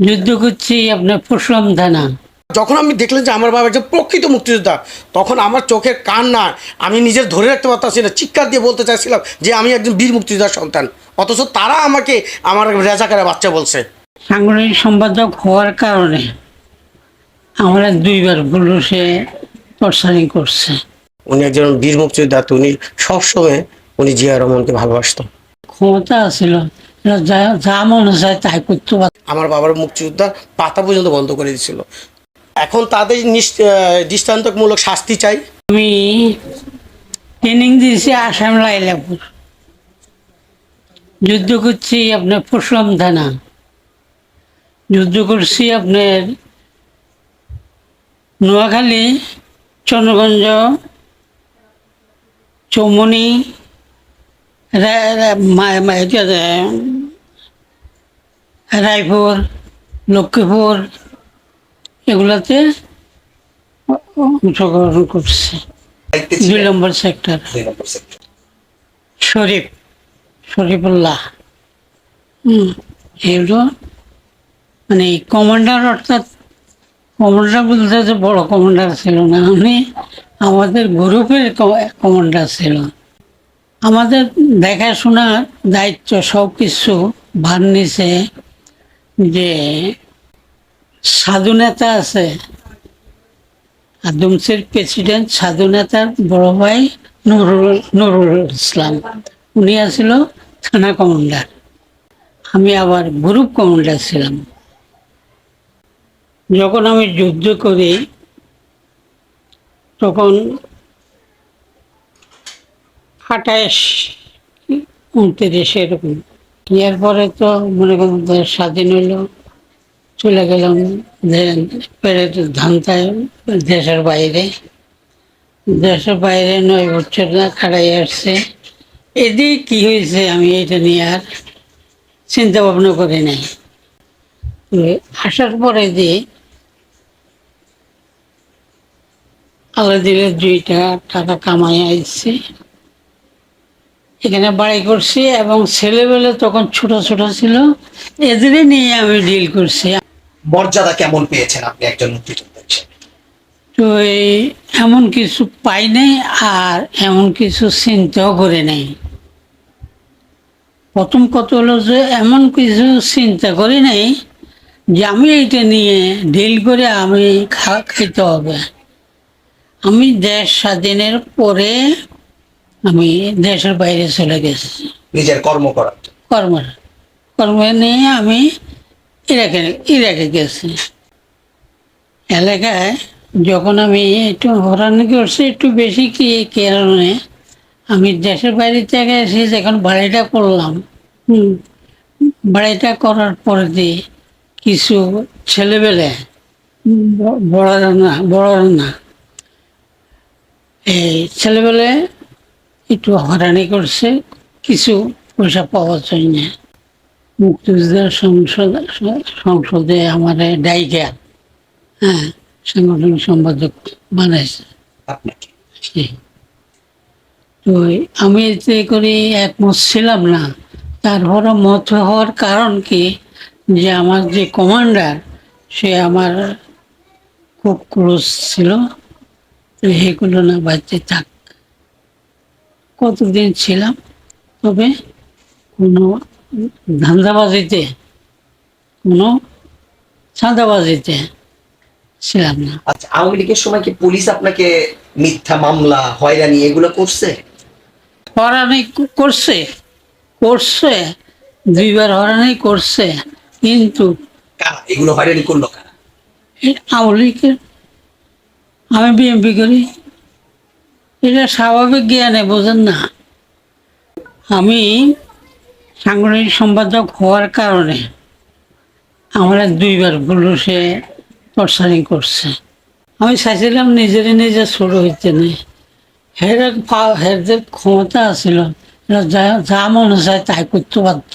যুদ্ধ করছি আপনার ফুসলাম থানা। যখন আমি দেখলেন যে আমার বাবা একজন প্রকৃত মুক্তিযোদ্ধা, তখন আমার চোখের কান্না আমি নিজের ধরে রাখতে পারতাম না, চিৎকার দিয়ে বলতে চাইছিলাম যে আমি একজন বীর মুক্তিযোদ্ধার সন্তান, অথচ তারা আমাকে আমার রেজাকারের বাচ্চা বলছে। সাংগঠনিক সম্পাদক হওয়ার কারণে আমরা দুইবার পুলিশে টর্চারিং করছে। উনি একজন বীর মুক্তিযোদ্ধা, তো উনি সবসময় উনি জিয়া রহমানকে ভালোবাসতো। ক্ষমতা ছিল, যা যা মনে চায় তাই করতে পারত। আমার বাবার মুক্তিযোদ্ধা পাতা পর্যন্ত বন্ধ করে দিয়েছিল। এখন তাদের দৃষ্টান্তমূলক শাস্তি চাই। আমি ট্রেনিং দিয়েছি আসাম লাইলাপুর, যুদ্ধ করছি আপনার ফুসলাম থানা, যুদ্ধ করছি আপনার নোয়াখালী, চন্দ্রগঞ্জ, চৌমনি, রায়পুর, লক্ষ্মীপুর, এগুলাতে অংশগ্রহণ করছে। 2 নম্বর সেক্টর, শরীফুল্লাহ। এগুলো মানে কমান্ডার, অর্থাৎ কমান্ডার বলতে যে বড় কমান্ডার ছিল না, উনি আমাদের গ্রুপের কমান্ডার ছিল। আমাদের দেখাশোনার দায়িত্ব সব কিছু ভার নিছে যে সাধু নেতা আছে, আদমসের প্রেসিডেন্ট সাধু নেতার বড় ভাই নুরুল ইসলাম, উনি আসছিল থানা কমান্ডার, আমি আবার গ্রুপ কমান্ডার ছিলাম। যখন আমি যুদ্ধ করি তখন 28-29 এরকম। এরপরে তো মনে করেন দেশ স্বাধীন হইলো, চলে গেলাম ধান্তায় দেশের বাইরে। 9 বছর না কাটাই আসছে। এদিকে কি হয়েছে আমি এটা নিয়ে আর চিন্তা ভাবনা করি নাই। আসার পরে যে আল্লাহ দিলে 2 টাকা কামাই আসছে, এখানে বাড়ি করছি এবং ছেলেবেলে তখন ছোট ছোট ছিল, এদেরই নিয়ে আমি ডিল করছি। মর্যাদা কেমন পেয়েছেন আপনি একজন মুক্তিযোদ্ধা হিসেবে? তো এমন কিছু পাই নাই, আর এমন কিছু চিন্তাও করে নাই। প্রথম কথা হলো যে এমন কিছু চিন্তা করি নাই যে আমি এইটা নিয়ে ডিল করে আমি খাইতে হবে। আমি দেশ স্বাধীনের পরে আমি দেশের বাইরে চলে গেছি নিজের কর্ম করার জন্য। কর্ম নিয়ে আমি ইরাকে গেছি। এলাকায় যখন আমি একটু হরানি করছি, একটু বেশি কি কারণে আমি দেশের বাইরে থেকে এসে যখন বাড়িটা করলাম, বাড়িটা করার পরে দিয়ে কিছু ছেলেবেলে, বড়রা না, এই ছেলেবেলে একটু হরানি করছে কিছু পয়সা পাওয়ার জন্য। মুক্তিযুদ্ধের সংসদে আমার ডাইকা, হ্যাঁ, সাংগঠনিক সম্পাদক বানাইছে আপনাকে। তো আমি এতে করে একমত ছিলাম না। তারপরে মত হওয়ার কারণ কি, যে আমার যে কমান্ডার সে আমার খুব ক্লোজ ছিল, তো এগুলো না বাড়তে থাক। কতদিন ছিলাম, তবে কোনো ধান্দাবাজিতে, কোনো চাঁদাবাজিতে ছিলাম না। আচ্ছা, আওয়ামী লীগের সময় কি পুলিশ আপনাকে মিথ্যা মামলা, হয়রানি এগুলো করছে? হয়রানি করছে, করছে 2বার হয়রানি করছে, কিন্তু কারা এগুলো হয়রানি করলো? কারা? আওয়ামী লীগের, আমি বিএনপি করি, এটা স্বাভাবিক জ্ঞানে বোঝেন না। আমি সাংগঠনিক সম্পাদক হওয়ার কারণে আমরা 2বার পুলিশে টর্চারিং করছে। আমি চাইছিলাম নিজে ছোট হইতে নেই, হেদের ক্ষমতা আছিল, যা মনে চায় তাই করতে পারত।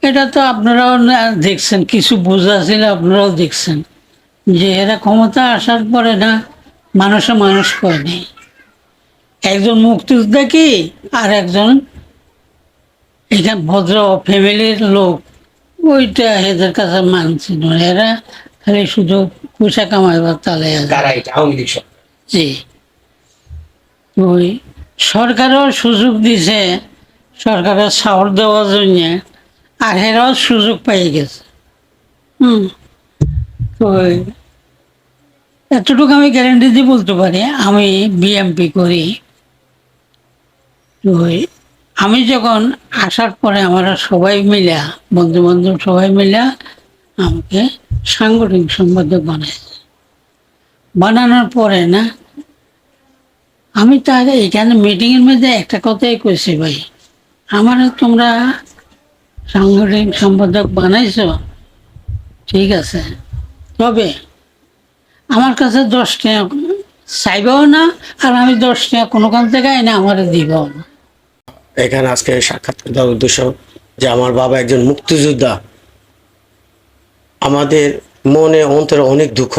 এটা তো আপনারাও দেখছেন, কিছু বোঝা ছিল, আপনারাও দেখছেন যে এরা ক্ষমতা আসার পরে না মানুষ করেনি। একজন মুক্তিযোদ্ধা কি আর একজন এখানে ভদ্র ফ্যামিলির লোক ওইটা এদের কাছে মানছিল না। এরা খালি শুধু পয়সা কামাইবার তালে আছে। কারা এটা? আওয়ামী লীগ সরকার। জি, ওই সরকারও সুযোগ দিছে, সরকারের সাহর দেওয়ার জন্য, আর এরাও সুযোগ পেয়ে গেছে। হুম, তো এতটুকু আমি গ্যারেন্টি দিয়ে বলতে পারি, আমি বিএমপি করি। তো আমি যখন আসার পরে আমরা সবাই মিলা, বন্ধু বান্ধব সবাই মিলা আমাকে সাংগঠনিক সম্পাদক বানাইছে। বানানোর পরে না, আমি তার এখানে মিটিংয়ের মধ্যে একটা কথাই কইছি, ভাই আমার তোমরা সাংগঠনিক সম্পাদক বানাইছো, ঠিক আছে, তবে আমার কাছে 10 টাকা চাইবেও না, আর আমি 10 টাকা কোনোখান থেকে এনে আমার দিবও না। এখানে আজকে সাক্ষাৎ দেওয়ার উদ্দেশ্য যে আমার বাবা একজন মুক্তিযোদ্ধা। আমাদের মনে অন্তরে অনেক দুঃখ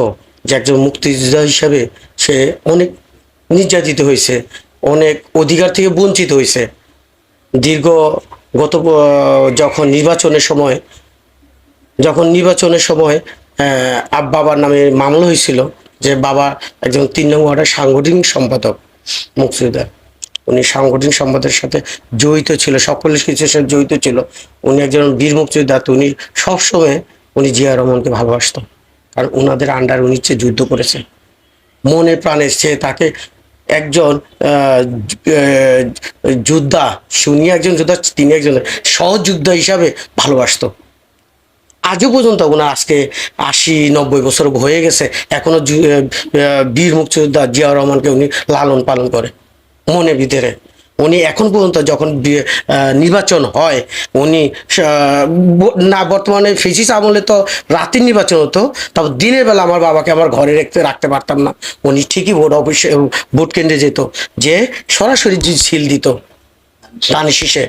যে একজন মুক্তিযোদ্ধা হিসাবে সে অনেক নির্যাতিত হয়েছে, অনেক অধিকার থেকে বঞ্চিত হয়েছে। দীর্ঘ গত নির্বাচনের সময় বাবার নামে মামলা হয়েছিল যে বাবা একজন 3 নং ওয়ার্ডের সাংগঠনিক সম্পাদক মুক্তিযোদ্ধা। উনি সাংগঠনিক সম্পাদকের সাথে জড়িত ছিল, সকল কিছুর সাথে জড়িত ছিল। উনি একজন বীর মুক্তিযোদ্ধা। তো উনি সবসময় জিয়া রহমানকে ভালোবাসতেন, কারণ ওনাদের আন্ডার উনি যুদ্ধ করেছে মনে প্রাণে। সে তাকে একজন যোদ্ধা, শুনি একজন যোদ্ধা, তিনি একজন সহযোদ্ধা হিসাবে ভালোবাসতো। আজও পর্যন্ত ওনার আজকে 80-90 বছর হয়ে গেছে, এখনো বীর মুক্তিযোদ্ধা জিয়া রহমানকে উনি লালন পালন করে মনে ভিতরে। উনি এখন পর্যন্ত যখন নির্বাচন হয়, উনি না, বর্তমানে ফেসিস আমলে তো রাতের নির্বাচন হতো, তারপর দিনের বেলা আমার বাবাকে আমার ঘরে রাখতে পারতাম না। উনি ঠিকই ভোট অফিসে, ভোট কেন্দ্রে যেত, যে সরাসরি সিল দিত ধানের শীষে।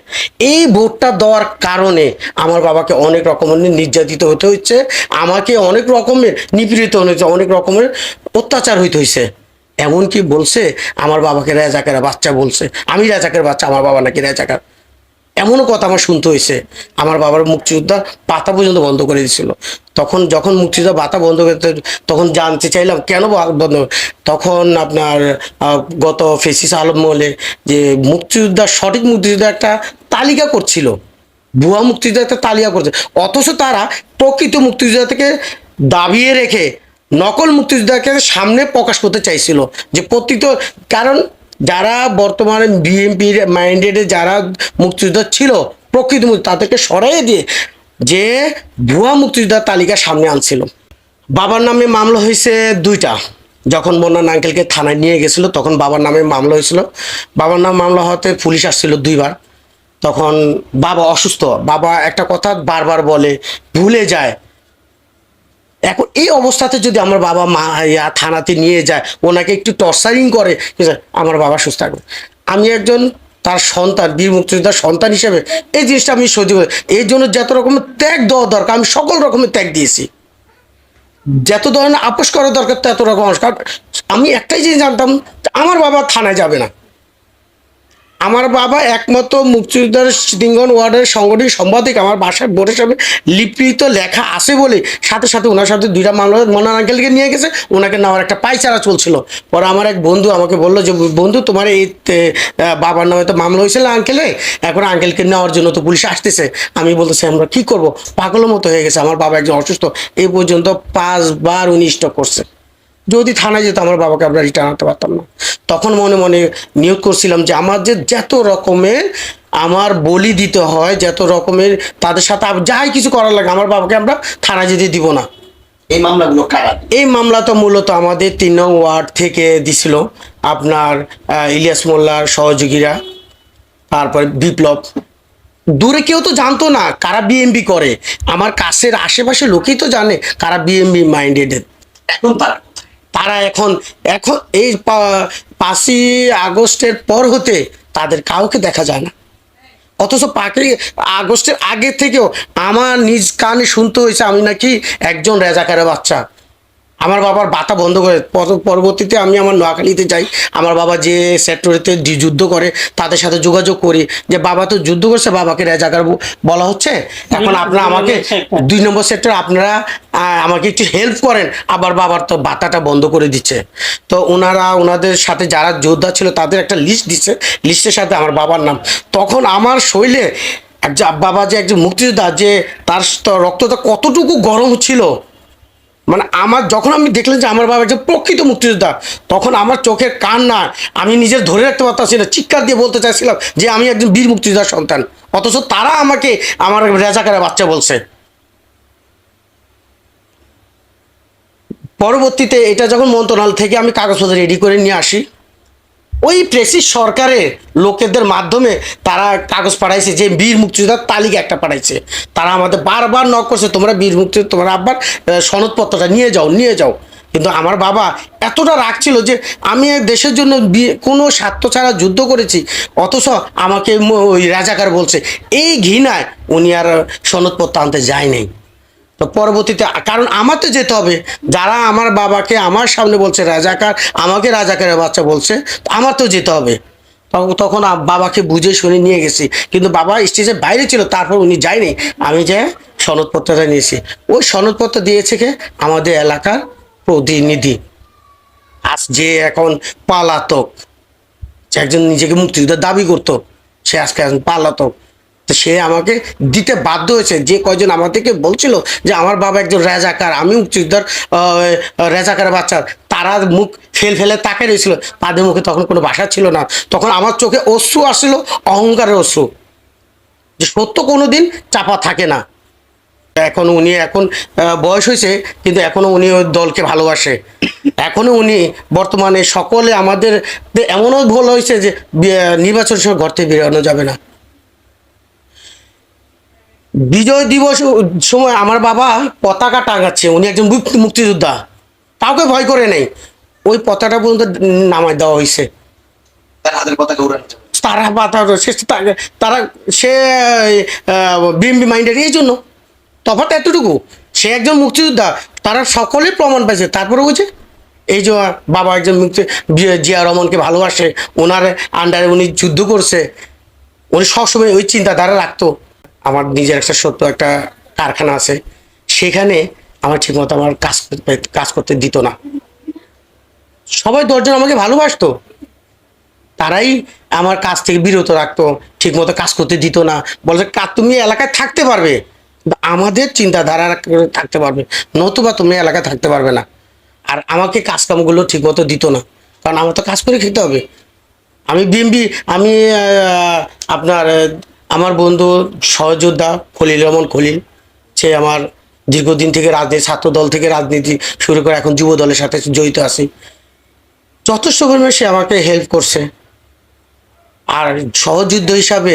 এই ভোটটা দেওয়ার কারণে আমার বাবাকে অনেক রকমের নির্যাতিত হতে হচ্ছে, আমাকে অনেক রকমের নিপীড়িত হয়েছে, অনেক রকমের অত্যাচার হইতে হয়েছে। এমনকি বলছে আমার বাবাকে রেজাকের বাচ্চা বলছে, আমি রেজাকের বাচ্চা, আমার বাবা নাকি রেজাকার। এমনও কথা আমার শুনতে হয়েছে। আমার বাবার মুক্তিযোদ্ধা ভাতা পর্যন্ত বন্ধ করে দিয়েছিল। যখন মুক্তিযোদ্ধা ভাতা বন্ধ করতে, তখন জানতে চাইলাম কেন বন্ধ। তখন আপনার গত ফেসিস আলম মহলে যে সঠিক মুক্তিযোদ্ধা একটা তালিকা করছিল, ভুয়া মুক্তিযোদ্ধা একটা তালিকা করছে, অথচ তারা প্রকৃত মুক্তিযোদ্ধা থেকে দাবিয়ে রেখে নকল মুক্তিযোদ্ধাকে সামনে প্রকাশ করতে চাইছিল যে প্রকৃত। কারণ যারা বর্তমানে বিএনপির মাইন্ডেডে যারা মুক্তিযোদ্ধা ছিল প্রকৃত তাদেরকে সরাইয়ে দিয়ে যে ভুয়া মুক্তিযোদ্ধার তালিকা সামনে আনছিল। বাবার নামে মামলা হয়েছে 2টা। যখন মন্নান আঙ্কেলকে থানায় নিয়ে গেছিল তখন বাবার নামে মামলা হয়েছিল। বাবার নামে মামলা হতে পুলিশ আসছিল 2বার। তখন বাবা অসুস্থ, বাবা একটা কথা বারবার বলে, ভুলে যায়। এখন এই অবস্থাতে যদি আমার বাবা থানাতে নিয়ে যায়, ওনাকে একটু টর্চারিং করে, আমার বাবা সুস্থ থাকবে। আমি একজন তার সন্তান, বীর মুক্তিযোদ্ধার সন্তান হিসেবে এই জিনিসটা আমি সহ্য করি। এই জন্য যত রকমের ত্যাগ দেওয়া দরকার আমি সকল রকমের ত্যাগ দিয়েছি, যত ধরনের আপোষ করা দরকার তত রকম। কারণ আমি একটাই জিনিস জানতাম, আমার বাবা থানায় যাবে না। আমার বাবা একমাত্র মুক্তিযোদ্ধার 3 নং ওয়ার্ডের সাংগঠনিক সম্পাদক। আমার বাসার বোর্ডের সামনে লিপিত লেখা আছে বলে সাথে সাথে ওনার সাথে 2টা মামলা মন্নান আঙ্কেলকে নিয়ে গেছে, ওনাকে নেওয়ার একটা পাইচারা চলছিল। পরে আমার এক বন্ধু আমাকে বললো যে বন্ধু, তোমার এই বাবার নামে তো মামলা হয়েছিল আঙ্কেলে, এখন আঙ্কেলকে নেওয়ার জন্য তো পুলিশ আসতেছে। আমি বলতেছি আমরা কি করব, পাগলের মতো হয়ে গেছে। আমার বাবা একজন অসুস্থ, এই পর্যন্ত 5 বার উনি স্ট্রোক করছে। যদি থানায় যেত আমার বাবাকে আমরা রিটার্ন আনতে পারতাম না। তখন মনে মনে নিয়োগ করছিলাম যে আমার যে যত রকমের আমার বলি দিতে হয়, যত রকমের তাদের সাথে যাই কিছু করার লাগে, আমার বাবাকে আমরা থানায় যেতে দিব না। এই মামলাগুলো কারা? এই মামলা তো মূলত আমাদের 3 নং ওয়ার্ড থেকে দিছিল আপনার ইলিয়াস মোল্লার সহযোগীরা, তারপরে বিপ্লব। দূরে কেউ তো জানতো না কারা বিএমপি করে, আমার কাছের আশেপাশে লোকই তো জানে কারা বিএমপি মাইন্ডেড। এখন তারা এখন এই 5ই আগস্টের পর হতে তাদের কাউকে দেখা যায় না। অথচ 5ই আগস্টের আগে থেকেও আমার নিজ কানে শুনতে হয়েছে আমি নাকি একজন রেজাকারের বাচ্চা। আমার বাবার বাতা বন্ধ করে পরবর্তীতে আমি আমার নোয়াখালীতে যাই। আমার বাবা যে সেক্টরেতে যুদ্ধ করে তাদের সাথে যোগাযোগ করি যে বাবা তো যুদ্ধ করছে, বাবাকে রেজাকার বলা হচ্ছে, এখন আপনারা আমাকে 2 নম্বর সেক্টর আপনারা আমাকে একটু হেল্প করেন। আবার বাবার তো বাতাটা বন্ধ করে দিচ্ছে। তো ওনাদের সাথে যারা যোদ্ধা ছিল তাদের একটা লিস্ট দিচ্ছে, লিস্টের সাথে আমার বাবার নাম। তখন আমার শরীরে বাবা যে একজন মুক্তিযোদ্ধা, যে তার রক্তটা কতটুকু গরম ছিল, মানে আমার যখন আমি দেখলাম যে আমার বাবা একজন প্রকৃত মুক্তিযোদ্ধা, তখন আমার চোখের কান না আমি নিজের ধরে রাখতে পারতাম না, চিৎকার দিয়ে বলতে চাইছিলাম যে আমি একজন বীর মুক্তিযোদ্ধার সন্তান। অথচ তারা আমাকে আমার রেজাকারের বাচ্চা বলছে। পরবর্তীতে এটা যখন মন্ত্রণালয় থেকে আমি কাগজপত্র রেডি করে নিয়ে আসি, ওই প্রেসিস সরকারের লোকেদের মাধ্যমে তারা কাগজ পাঠাইছে যে বীর মুক্তিযোদ্ধার তালিকা একটা পাঠাইছে। তারা আমাদের বারবার নক করছে, তোমরা বীর মুক্তিযোদ্ধা, তোমরা আবার সনদপত্রটা নিয়ে যাও নিয়ে যাও। কিন্তু আমার বাবা এতটা রাগ ছিল যে আমি দেশের জন্য কোনো স্বার্থ ছাড়া যুদ্ধ করেছি, অথচ আমাকে ওই রাজাকার বলছে। এই ঘৃণায় উনি আর সনদপত্র আনতে যায় নাই। তো পরবর্তীতে, কারণ আমার তো যেতে হবে, যারা আমার বাবাকে আমার সামনে বলছে রাজাকার, আমাকে রাজাকারের বাচ্চা বলছে, তো আমার তো যেতে হবে। তখন বাবাকে বুঝে শুনে নিয়ে গেছি, কিন্তু বাবা স্টেজের বাইরে ছিল, তারপর উনি যায়নি। আমি যে সনদপত্রটা নিয়েছি, ওই সনদপত্র দিয়েছে কে আমাদের এলাকার প্রতিনিধি, আজ যে এখন পালাতক, যে একজন নিজেকে মুক্তিযোদ্ধার দাবি করতো, সে আজকে এখন পালাতক। তো সে আমাকে দিতে বাধ্য হয়েছে। যে কয়জন আমাদেরকে বলছিল যে আমার বাবা একজন রাজাকার, আমি মুক্তিযোদ্ধার রাজাকারের বাচ্চা, তারা মুখ ফেলে তাকে রয়েছিল, তাদের মুখে তখন কোনো ভাষা ছিল না। তখন আমার চোখে অশ্রু আসছিল, অহংকারের অশ্রু, যে সত্য কোনো দিন চাপা থাকে না। এখন উনি বয়স হয়েছে, কিন্তু এখনো উনি ওই দলকে ভালোবাসে। এখনো উনি বর্তমানে সকলে আমাদের এমনও ভুল হয়েছে যে নির্বাচনের সময় ঘর থেকে বেরোনো যাবে না। বিজয় দিবস সময় আমার বাবা পতাকা টাঙাচ্ছে, উনি একজন মুক্তিযোদ্ধা, কাউকে ভয় করে নেই। ওই পতাকা পর্যন্ত নামায় দেওয়া হয়েছে, তার হাতের পতাকা উড়ানো যাবে। তারা তারা সে বিএমপি মাইন্ডের। এই জন্য তফাৎ এতটুকু, সে একজন মুক্তিযোদ্ধা, তারা সকলে প্রমাণ পাইছে। তারপরে বলছে এই যে বাবা একজন জিয়া রহমানকে ভালোবাসে, ওনার আন্ডারে উনি যুদ্ধ করছে, উনি সবসময় ওই চিন্তাধারা রাখতো। আমার নিজের একটা একটা কারখানা আছে, সেখানে আমার ঠিকমতো আমার কাজ করতে দিত না। সবাই 10 জন আমাকে ভালোবাসতো, তারাই আমার কাজ থেকে বিরত রাখতো, ঠিকমতো কাজ করতে দিত না। বলে তুমি এলাকায় থাকতে পারবে, কিন্তু আমাদের চিন্তাধারা থাকতে পারবে, নতুবা তুমি এলাকায় থাকতে পারবে না। আর আমাকে কাজকামগুলো ঠিকমতো দিত না, কারণ আমার তো কাজ করে খেতে হবে। আমি আপনার আমার বন্ধু সহযোদ্ধা খলিল রহমান খলিল, সে আমার দীর্ঘদিন থেকে রাজনীতি, ছাত্র দল থেকে রাজনীতি শুরু করে এখন যুব দলের সাথে জড়িত আছি। যথেষ্ট পরিমাণে সে আমাকে হেল্প করছে। আর সহযুদ্ধ হিসাবে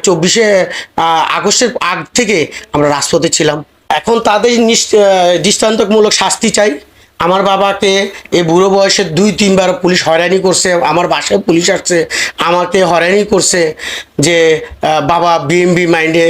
24শে আগস্টের আগ থেকে আমরা রাজপথে ছিলাম। এখন তাদের দৃষ্টান্তমূলক শাস্তি চাই। আমার বাবাকে এই বুড়ো বয়সে 2-3 বার পুলিশ হয়রানি করছে, আমার বাসায় পুলিশ আসছে, আমাকে হয়রানি করছে যে বাবা বিএমপি মাইন্ডে